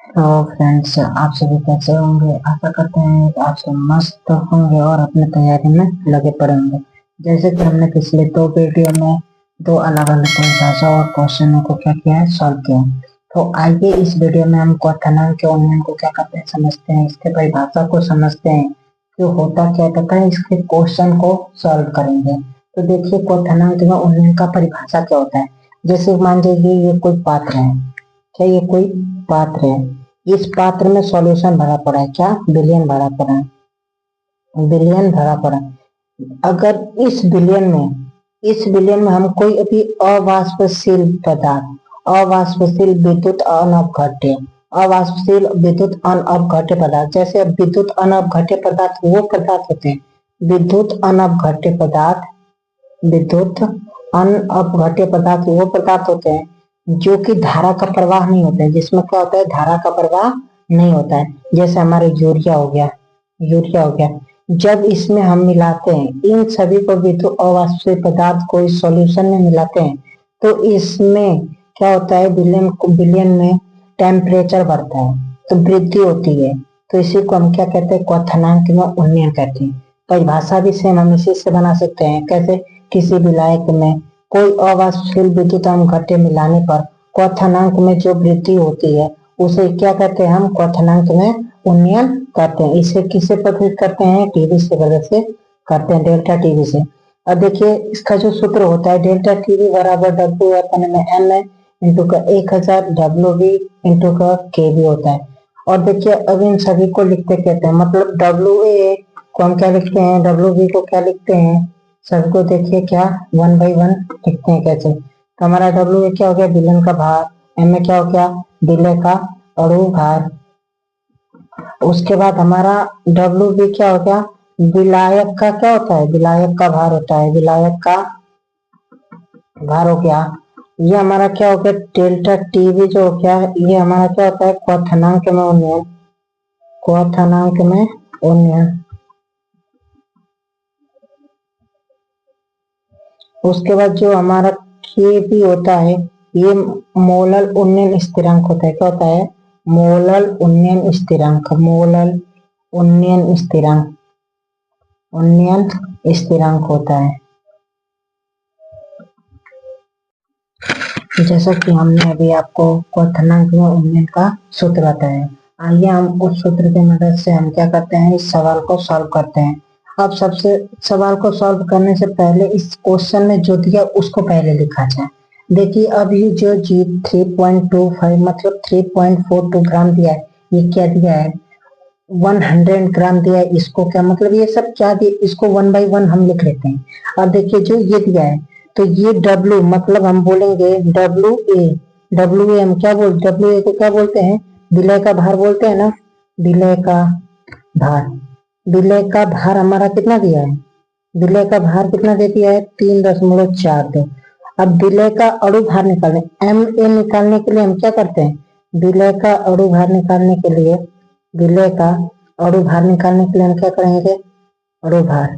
तो फ्रेंड्स, आप सभी कैसे होंगे? आशा करते हैं कि आप सब मस्त होंगे और अपनी तैयारी में लगे पड़े होंगे। जैसे कि हमने पिछले दो वीडियो में दो अलग अलग परिभाषा और क्वेश्चनों को क्या किया है, सॉल्व किया है। तो आइए इस वीडियो में हम क्वथनांक के उन्नयन को क्या करते हैं समझते हैं, इसके परिभाषा को समझते हैं कि होता क्या कहता है, इसके क्वेश्चन को सॉल्व करेंगे। तो देखिए, क्वथनांक में उन्नयन का परिभाषा क्या होता है। जैसे मान लीजिए ये कोई पात्र है, क्या ये कोई पात्र है, इस पात्र में सॉल्यूशन भरा पड़ा है, क्या बिलियन भरा पड़ा है, बिलियन भरा पड़ा है। अगर इस बिलियन में हम कोई अभी अवाष्पशील पदार्थ, अवाष्पशील विद्युत अनअवघट्य, अवाष्पशील विद्युत अनअवघट्य पदार्थ, जैसे अब विद्युत अनअवघट्य पदार्थ वो पदार्थ होते हैं, विद्युत अनअवघट्य पदार्थ, विद्युत अनअवघट्य पदार्थ वो पदार्थ होते हैं जो कि धारा का प्रवाह नहीं होता है, जिसमें क्या होता है, धारा का प्रवाह नहीं होता है। जैसे हमारे यूरिया हो गया, यूरिया हो गया। जब इसमें हम मिलाते हैं इन सभी को विद्युत अवाष्पीय पदार्थ को इस सॉल्यूशन में मिलाते हैं तो इसमें क्या होता है, बिलियन में टेम्परेचर बढ़ता है, तो वृद्धि होती है। तो इसी को हम क्या कहते हैं, क्वथनांक में उन्नयन कहते हैं। परिभाषा भी सेम हम इसी से बना सकते हैं। कैसे, किसी विलायक में कोई अवाष्पशील विद्युत अनघट्य मिलाने पर क्वथनांक में जो वृद्धि होती है उसे क्या कहते हैं, हम क्वथनांक में उन्नयन करते हैं। इसे किसे प्रदर्शित करते हैं, टीवी से प्रदर्शित करते हैं, डेल्टा टीवी से। अब देखिए इसका जो सूत्र होता है, डेल्टा टीवी बराबर डब्ल्यू अपन में एन इंटू का 1000 डब्ल्यू वी इंटू का के वी होता है। और देखिए अब इन सभी को लिखते कहते हैं, मतलब डब्ल्यू ए को हम क्या लिखते हैं, डब्ल्यू वी को क्या लिखते हैं, सबको देखिए क्या 1/1 लिखते हैं कैसे। तो हमारा डब्ल्यू ए क्या हो गया, विलयन का भार, एम में क्या हो गया, विलय का अणु भार। उसके बाद हमारा डब्ल्यू बी क्या हो गया, विलायक का क्या होता है, विलायक का भार होता है, विलायक का भार हो गया। ये हमारा क्या हो गया, डेल्टा टीवी जो हो गया, ये हमारा क्या होता है, क्वथनांक में उन्नयन, क्वथनांक में उन्नयन। उसके बाद जो हमारा के भी होता है, ये मोलल उन्नयन स्थिरांक होता है। क्या होता है, मोलल उन्नयन स्थिरांक, मोलल उन्नयन स्थिरांक, उन्नयन स्थिरांक होता है। जैसा कि हमने अभी आपको क्वथनांक में उन्नयन का सूत्र बताया, आइए हम उस सूत्र की मदद से हम क्या करते हैं, इस सवाल को सॉल्व करते हैं। अब सबसे सवाल को सॉल्व करने से पहले इस क्वेश्चन में जो दिया उसको पहले लिखा जाए। देखिए अभी जो जी 3.25 मतलब 3.42 ग्राम दिया है, ये क्या दिया है, 100 ग्राम दिया है। इसको क्या मतलब, ये सब क्या दिया, इसको 1/1 हम लिख लेते हैं। अब देखिए जो ये दिया है, तो ये W मतलब हम बोलेंगे WA, WA हम क्या बोलते, WA को क्या बोलते हैं, विलय का भार बोलते हैं ना, विलय का भार। विलय का भार हमारा कितना दिया है, विलय का भार कितना दे दिया है, 3.42। अब विलय का अणु भार निकालने, MA निकालने के लिए हम क्या करते हैं, विलय का अणु भार निकालने के लिए, विलय का अणु भार निकालने के लिए हम क्या करेंगे, अणु भार,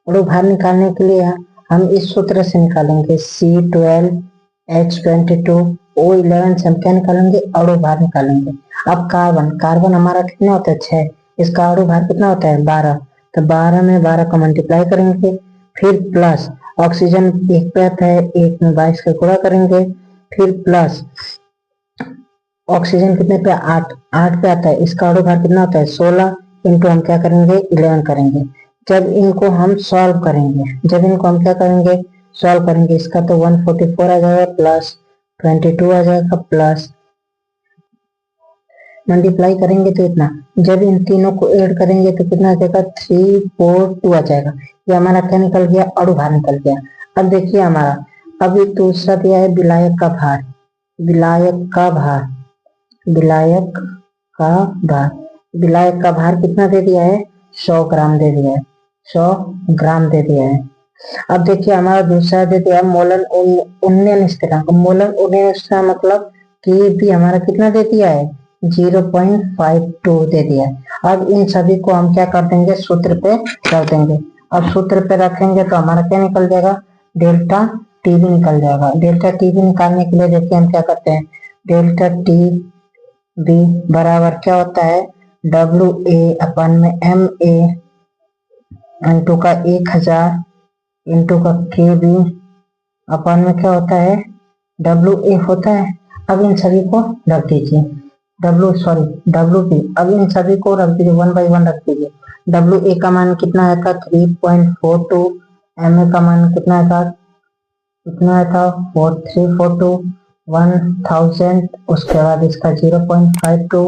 अणु भार निकालने के लिए हम इस सूत्र से निकालेंगे, C12H22O11 से हम क्या निकालेंगे, अणु भार निकालेंगे। अब कार्बन, कार्बन हमारा कितना होता है, 6, इसका अणु भार कितना होता है, 12। तो 12 में 12 का मल्टीप्लाई करेंगे, फिर प्लस ऑक्सीजन एक पे आता है, एक में 22 का गुणा करेंगे, फिर प्लस ऑक्सीजन कितने पे, 8, 8 पे आता है, इसका अणु भार कितना होता है, 16 इंटू हम क्या करेंगे, 11 करेंगे। जब इनको हम सॉल्व करेंगे, जब इनको हम क्या करेंगे, सॉल्व करेंगे, इसका तो 144 आ जाएगा, प्लस 22 आ जाएगा, प्लस मल्टीप्लाई करेंगे तो इतना, जब इन तीनों को ऐड करेंगे तो कितना आ जाएगा, 342 आ जाएगा। ये हमारा क्या निकल गया, अणु भार निकल गया। अब देखिए हमारा अभी दूसरा दिया है विलायक का भार, विलायक का भार, विलायक का भार, विलायक का भार कितना दे दिया है, 100 ग्राम दे दिया है, 100 ग्राम दे दिया है। अब देखिए हमारा दूसरा दे दिया मोलन उन्नयन स्थिरांक, मोलन उन्नयन स्थिरांक मतलब कि भी हमारा कितना दे दिया है, 0.52 दे दिया है। अब इन सभी को हम क्या कर देंगे, सूत्र पे रख देंगे। अब सूत्र पे रखेंगे तो हमारा क्या निकल जाएगा, डेल्टा टीवी निकल जाएगा। डेल्टा टीवी निकालने के लिए देखिए हम क्या करते हैं, डेल्टा टी बी बराबर क्या होता है डब्ल्यू ए अपन में एम ए इंटू का 1000 इंटू का के बी अपन में क्या होता है डब्ल्यू ए होता है। अब इन सभी को रख दीजिए डब्ल्यू बी, अब इन सभी को रख दीजिए 1 बाई 1 रख दीजिए। डब्ल्यू ए का मान कितना आया था 3.42, एम ए का मान कितना आया था 4342 1000, उसके बाद इसका 0.52,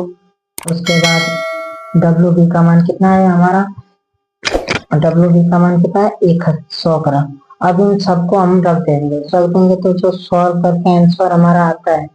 उसके बाद डब्ल्यू बी का मान कितना है हमारा डब्ल्यू बी का मान कितना है 100 ग्राम। अब इन सबको हम रख देंगे तो जो सॉल्व करके आंसर हमारा आता है